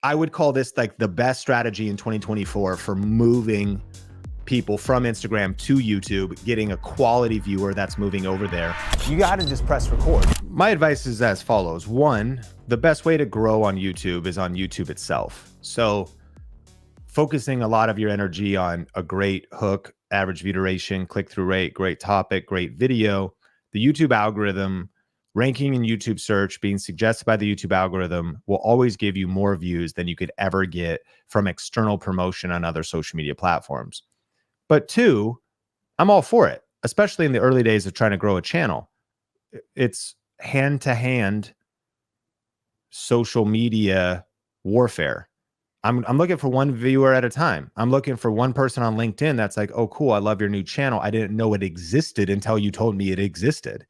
I would call this like the best strategy in 2024 for moving people from Instagram to YouTube, getting a quality viewer that's moving over there. You got to just press record. My advice is as follows. One, the best way to grow on YouTube is on YouTube itself. So focusing a lot of your energy on a great hook, average view duration, click-through rate, great topic, great video, the YouTube algorithm, ranking in YouTube search, being suggested by the YouTube algorithm will always give you more views than you could ever get from external promotion on other social media platforms. But two, I'm all for it, especially in the early days of trying to grow a channel. It's hand-to-hand social media warfare. I'm looking for one viewer at a time. I'm looking for one person on LinkedIn that's like, oh, cool, I love your new channel. I didn't know it existed until you told me it existed.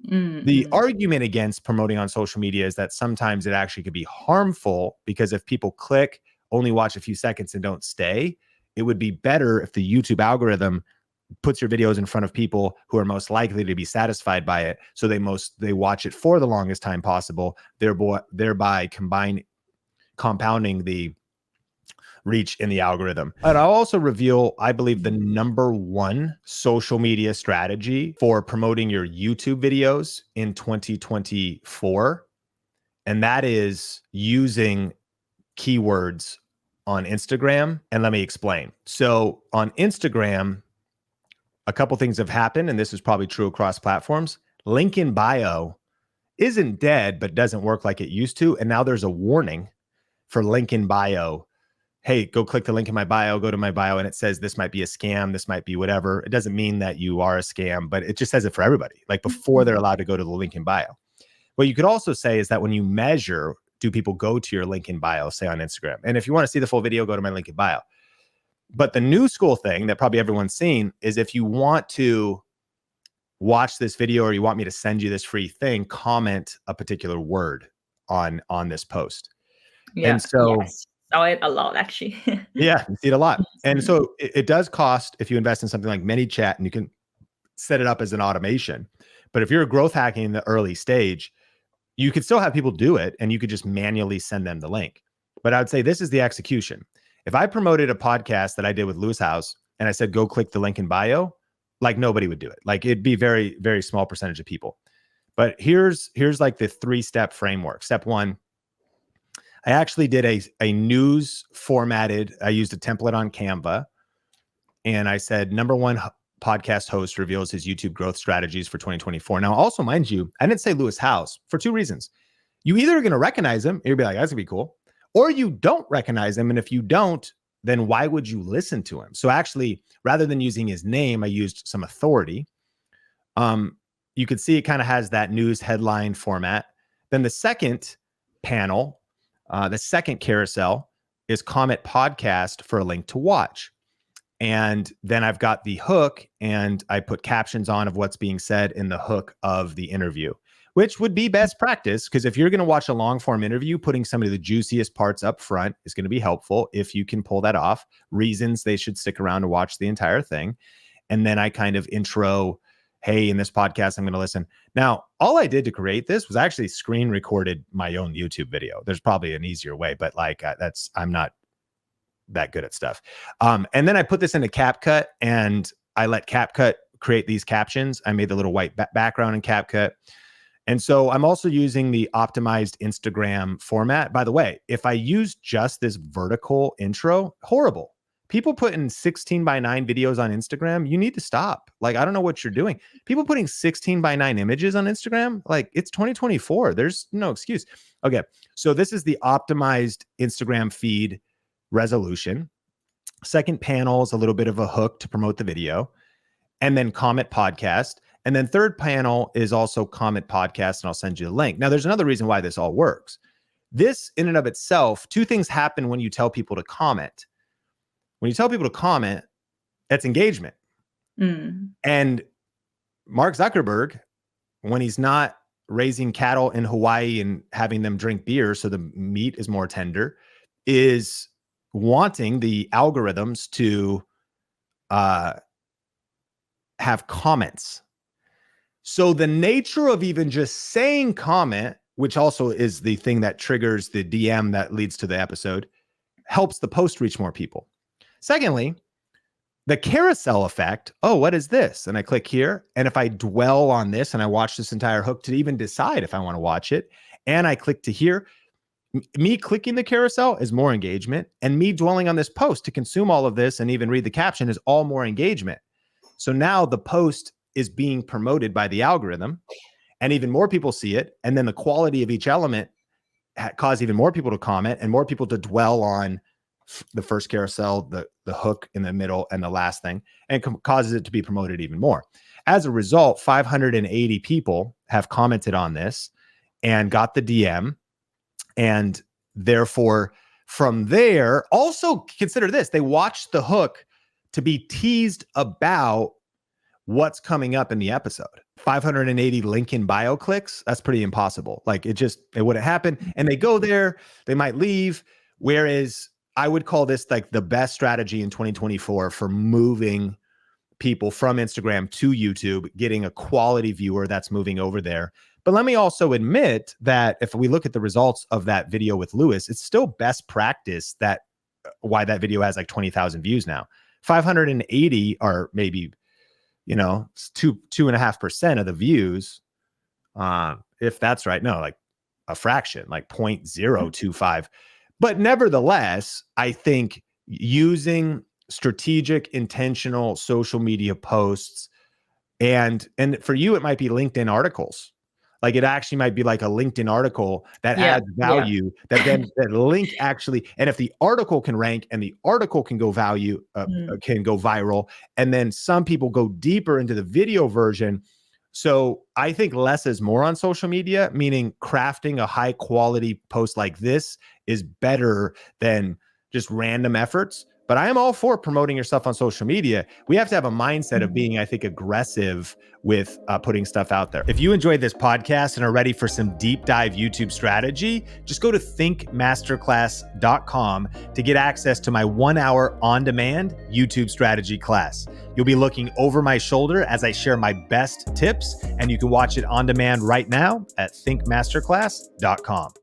The argument against promoting on social media is that sometimes it actually could be harmful because if people click, only watch a few seconds and don't stay, it would be better if the YouTube algorithm puts your videos in front of people who are most likely to be satisfied by it. So they watch it for the longest time possible, thereby compounding the reach in the algorithm. And I'll also reveal, I believe, the #1 social media strategy for promoting your YouTube videos in 2024. And that is using keywords on Instagram. And let me explain. So on Instagram, a couple things have happened, and this is probably true across platforms. Link in bio isn't dead, but doesn't work like it used to. And now there's a warning for link in bio. Hey, go click the link in my bio, go to my bio, and it says this might be a scam, this might be whatever. It doesn't mean that you are a scam, but it just says it for everybody, like before they're allowed to go to the link in bio. What you could also say is that when you measure, do people go to your link in bio, say on Instagram? And if you want to see the full video, go to my link in bio. But the new school thing that probably everyone's seen is if you want to watch this video or you want me to send you this free thing, comment a particular word on this post. Yeah, and so yes. Saw it a lot actually. yeah, you see it a lot. And so it does cost if you invest in something like ManyChat, and you can set it up as an automation. But if you're growth hacking in the early stage, you could still have people do it and you could just manually send them the link. But I would say this is the execution. If I promoted a podcast that I did with Lewis House and I said, go click the link in bio, like nobody would do it. Like it'd be very, very small percentage of people. But here's like the 3-step framework. Step 1, I actually did a news formatted, I used a template on Canva, and I said, #1 podcast host reveals his YouTube growth strategies for 2024. Now, also, mind you, I didn't say Lewis House for 2 reasons. You either are going to recognize him, and you'll be like, that's going to be cool, or you don't recognize him. And if you don't, then why would you listen to him? So actually, rather than using his name, I used some authority. You could see it kind of has that news headline format. Then the second panel, the second carousel is comment podcast for a link to watch. And then I've got the hook and I put captions on of what's being said in the hook of the interview, which would be best practice. Because if you're going to watch a long form interview, putting some of the juiciest parts up front is going to be helpful if you can pull that off. Reasons they should stick around to watch the entire thing. And then I kind of intro, hey, in this podcast, I'm going to listen. Now, all I did to create this was actually screen recorded my own YouTube video. There's probably an easier way, but like I'm not that good at stuff. And then I put this into CapCut and I let CapCut create these captions. I made the little white background in CapCut. And so I'm also using the optimized Instagram format. By the way, if I use just this vertical intro, horrible. People putting 16:9 videos on Instagram, you need to stop. Like, I don't know what you're doing. People putting 16:9 images on Instagram, like it's 2024. There's no excuse. Okay, so this is the optimized Instagram feed resolution. Second panel is a little bit of a hook to promote the video. And then comment podcast. And then third panel is also comment podcast, and I'll send you the link. Now, there's another reason why this all works. This in and of itself, 2 things happen when you tell people to comment. When you tell people to comment, that's engagement. And Mark Zuckerberg, when he's not raising cattle in Hawaii and having them drink beer so the meat is more tender, is wanting the algorithms to have comments. So the nature of even just saying comment which also is the thing that triggers the DM that leads to the episode, helps the post reach more people. Secondly, the carousel effect. Oh, what is this? And I click here. And if I dwell on this and I watch this entire hook to even decide if I want to watch it, and I click to here, me clicking the carousel is more engagement, and me dwelling on this post to consume all of this and even read the caption is all more engagement. So now the post is being promoted by the algorithm, and even more people see it. And then the quality of each element cause even more people to comment and more people to dwell on the first carousel, the hook in the middle, and the last thing, and causes it to be promoted even more. As a result, 580 people have commented on this and got the DM. And therefore, from there, also consider this, they watched the hook to be teased about what's coming up in the episode. 580 link in bio clicks, that's pretty impossible. Like it wouldn't happen. And they go there, they might leave. Whereas I would call this like the best strategy in 2024 for moving people from Instagram to YouTube, getting a quality viewer that's moving over there. But let me also admit that if we look at the results of that video with Lewis, it's still best practice that why that video has like 20,000 views now. 580 are maybe, 2.5% of the views. If that's right. No, like a fraction, like 0.025. But nevertheless, I think using strategic, intentional social media posts, and for you, it might be LinkedIn articles. Like it actually might be like a LinkedIn article that adds value, that then that link actually, and if the article can rank and the article can go can go viral, and then some people go deeper into the video version. So I think less is more on social media, meaning crafting a high quality post like this is better than just random efforts. But I am all for promoting yourself on social media. We have to have a mindset of being, I think, aggressive with putting stuff out there. If you enjoyed this podcast and are ready for some deep dive YouTube strategy, just go to thinkmasterclass.com to get access to my 1 hour on-demand YouTube strategy class. You'll be looking over my shoulder as I share my best tips, and you can watch it on demand right now at thinkmasterclass.com.